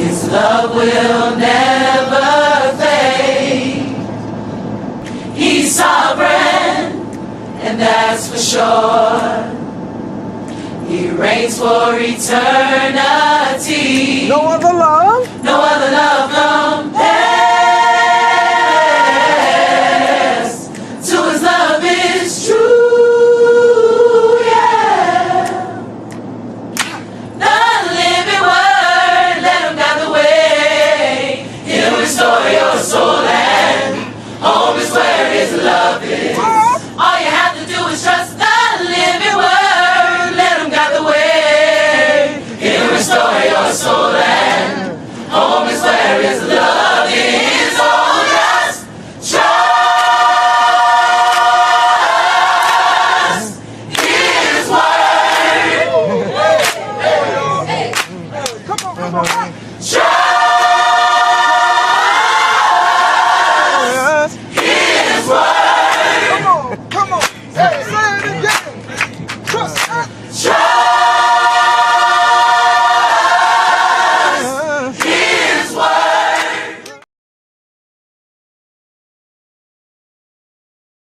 His love will never fade. He's sovereign, and that's for sure. He reigns for eternity. No other love? No other love compares to His love is true, yeah. The living word, let Him guide the way. He'll restore your soul, and home is where His love is. All you have to do is trust the living word, let Him guide the way. He'll restore your soul, and home is where His love is. Oh, just trust His word. Come on. Trust His word. Come on. Say it again. Trust.